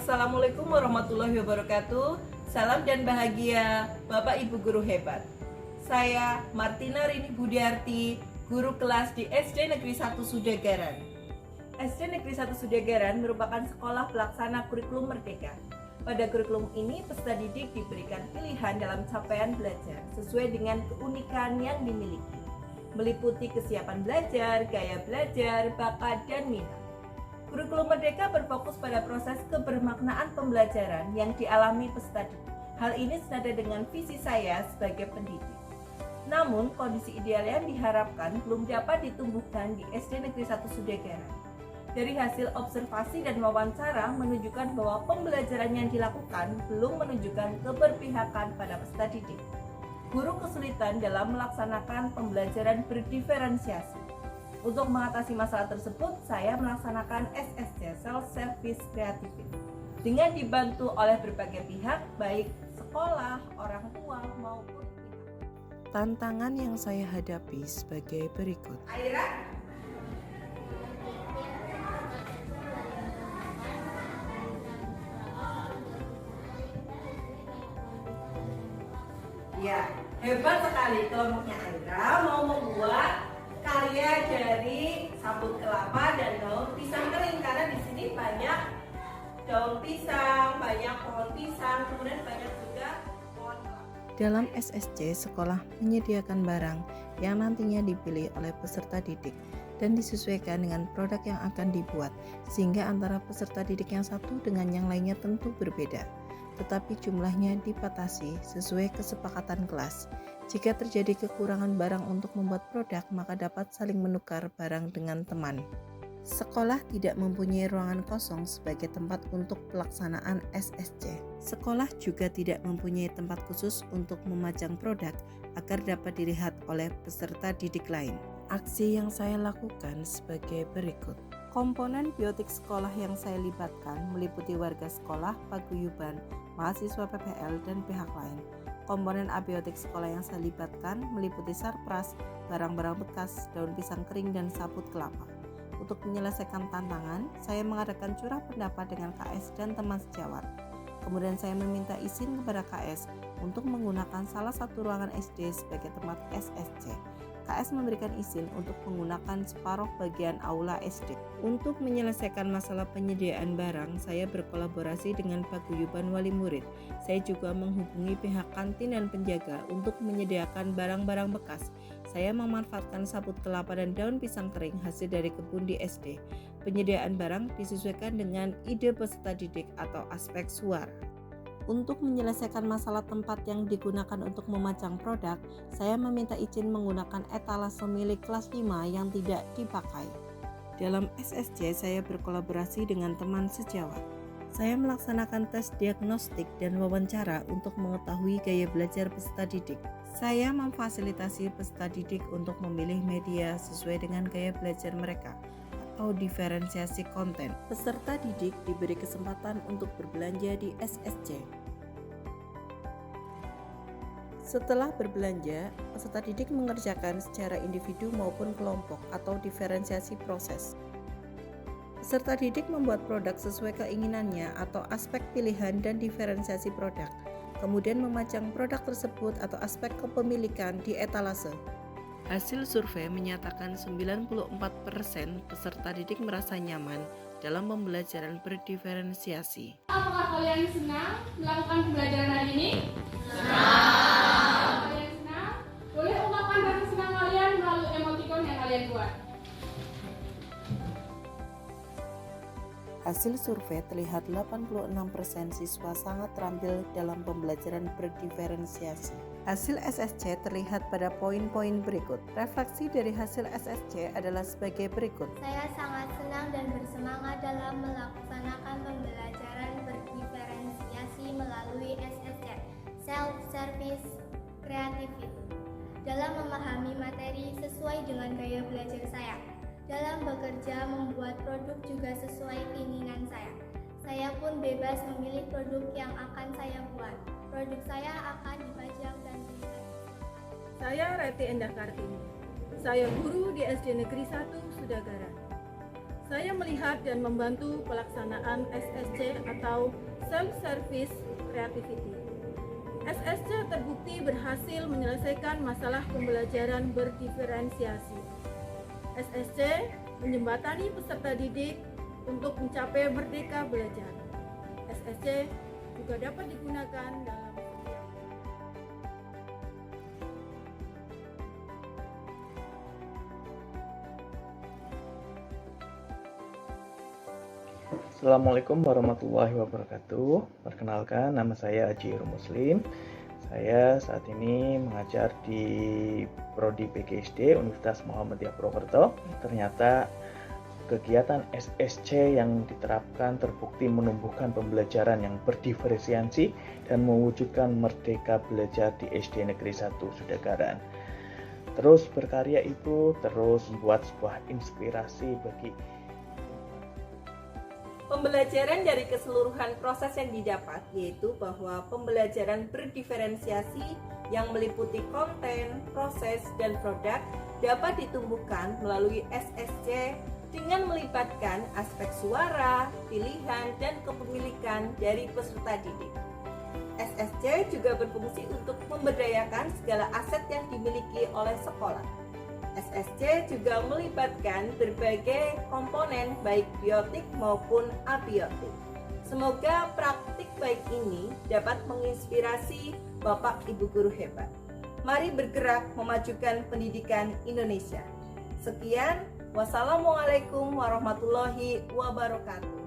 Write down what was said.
Assalamualaikum warahmatullahi wabarakatuh. Salam dan bahagia Bapak Ibu guru hebat. Saya Martina Rini Budiarti, guru kelas di SD Negeri 1 Sudagaran. SD Negeri 1 Sudagaran merupakan sekolah pelaksana kurikulum merdeka. Pada kurikulum ini, peserta didik diberikan pilihan dalam capaian belajar sesuai dengan keunikan yang dimiliki, meliputi kesiapan belajar, gaya belajar, bakat, dan minat. Kurikulum Merdeka berfokus pada proses kebermaknaan pembelajaran yang dialami peserta didik. Hal ini senada dengan visi saya sebagai pendidik. Namun, kondisi ideal yang diharapkan belum dapat ditumbuhkan di SD Negeri 1 Sudagaran. Dari hasil observasi dan wawancara menunjukkan bahwa pembelajaran yang dilakukan belum menunjukkan keberpihakan pada peserta didik. Guru kesulitan dalam melaksanakan pembelajaran berdiferensiasi. Untuk mengatasi masalah tersebut, saya melaksanakan SSC Self Service Creativity dengan dibantu oleh berbagai pihak, baik sekolah, orang tua, maupun pihak. Tantangan yang saya hadapi sebagai berikut. Aira? Ya, hebat sekali kelompoknya Aira mau membuat karya dari sabut kelapa dan daun pisang kering, karena di sini banyak daun pisang, banyak pohon pisang, kemudian banyak juga pohon kelapa. Dalam SSC, sekolah menyediakan barang yang nantinya dipilih oleh peserta didik dan disesuaikan dengan produk yang akan dibuat, sehingga antara peserta didik yang satu dengan yang lainnya tentu berbeda, tetapi jumlahnya dipatasi sesuai kesepakatan kelas. Jika terjadi kekurangan barang untuk membuat produk, maka dapat saling menukar barang dengan teman. Sekolah tidak mempunyai ruangan kosong sebagai tempat untuk pelaksanaan SSC. Sekolah juga tidak mempunyai tempat khusus untuk memajang produk agar dapat dilihat oleh peserta didik lain. Aksi yang saya lakukan sebagai berikut. Komponen biotik sekolah yang saya libatkan meliputi warga sekolah, paguyuban, mahasiswa PPL, dan pihak lain. Komponen abiotik sekolah yang saya libatkan meliputi sarpras, barang-barang bekas, daun pisang kering, dan sabut kelapa. Untuk menyelesaikan tantangan, saya mengadakan curah pendapat dengan KS dan teman sejawat. Kemudian saya meminta izin kepada KS untuk menggunakan salah satu ruangan SD sebagai tempat SSC. KS memberikan izin untuk menggunakan separuh bagian aula SD. Untuk menyelesaikan masalah penyediaan barang, saya berkolaborasi dengan paguyuban wali murid. Saya juga menghubungi pihak kantin dan penjaga untuk menyediakan barang-barang bekas. Saya memanfaatkan sabut kelapa dan daun pisang kering hasil dari kebun di SD. Penyediaan barang disesuaikan dengan ide peserta didik atau aspek suara. Untuk menyelesaikan masalah tempat yang digunakan untuk memajang produk, saya meminta izin menggunakan etalase milik kelas 5 yang tidak dipakai. Dalam SSC, saya berkolaborasi dengan teman sejawat. Saya melaksanakan tes diagnostik dan wawancara untuk mengetahui gaya belajar peserta didik. Saya memfasilitasi peserta didik untuk memilih media sesuai dengan gaya belajar mereka atau diferensiasi konten. Peserta didik diberi kesempatan untuk berbelanja di SSC. Setelah berbelanja, peserta didik mengerjakan secara individu maupun kelompok atau diferensiasi proses. Peserta didik membuat produk sesuai keinginannya atau aspek pilihan dan diferensiasi produk, kemudian memajang produk tersebut atau aspek kepemilikan di etalase. Hasil survei menyatakan 94% peserta didik merasa nyaman dalam pembelajaran berdiferensiasi. Apakah kalian senang melakukan pembelajaran hari ini? Kalian senang? Boleh ungkapkan rasa senang kalian melalui emoticon yang kalian buat. Hasil survei terlihat 86% siswa sangat terampil dalam pembelajaran berdiferensiasi. Hasil SSC terlihat pada poin-poin berikut. Refleksi dari hasil SSC adalah sebagai berikut. Saya sangat senang dan bersemangat dalam melaksanakan pembelajaran berdiferensiasi melalui SSC, Self Service Creativity, dalam memahami materi sesuai dengan gaya belajar saya. Dalam bekerja membuat produk juga sesuai keinginan saya. Saya pun bebas memilih produk yang akan saya buat. Produk saya akan dipajang dan dilihat. Saya Reti Endah Kartini. Saya guru di SD Negeri 1 Sudagaran. Saya melihat dan membantu pelaksanaan SSC atau Self-Service Creativity. SSC terbukti berhasil menyelesaikan masalah pembelajaran berdiferensiasi. SSC menjembatani peserta didik untuk mencapai merdeka belajar. SSC juga dapat digunakan dalam Assalamualaikum warahmatullahi wabarakatuh. Perkenalkan, nama saya Aji Muslim. Saya saat ini mengajar di Prodi PGSD Universitas Muhammadiyah Purwokerto. Ternyata kegiatan SSC yang diterapkan terbukti menumbuhkan pembelajaran yang berdiferensiasi dan mewujudkan merdeka belajar di SD Negeri 1 Sudagaran. Terus berkarya itu terus membuat sebuah inspirasi bagi Pembelajaran dari keseluruhan proses yang didapat, yaitu bahwa pembelajaran berdiferensiasi yang meliputi konten, proses, dan produk dapat ditumbuhkan melalui SSC dengan melibatkan aspek suara, pilihan, dan kepemilikan dari peserta didik. SSC juga berfungsi untuk memberdayakan segala aset yang dimiliki oleh sekolah. SSC juga melibatkan berbagai komponen baik biotik maupun abiotik. Semoga praktik baik ini dapat menginspirasi Bapak Ibu guru hebat. Mari bergerak memajukan pendidikan Indonesia. Sekian, wassalamualaikum warahmatullahi wabarakatuh.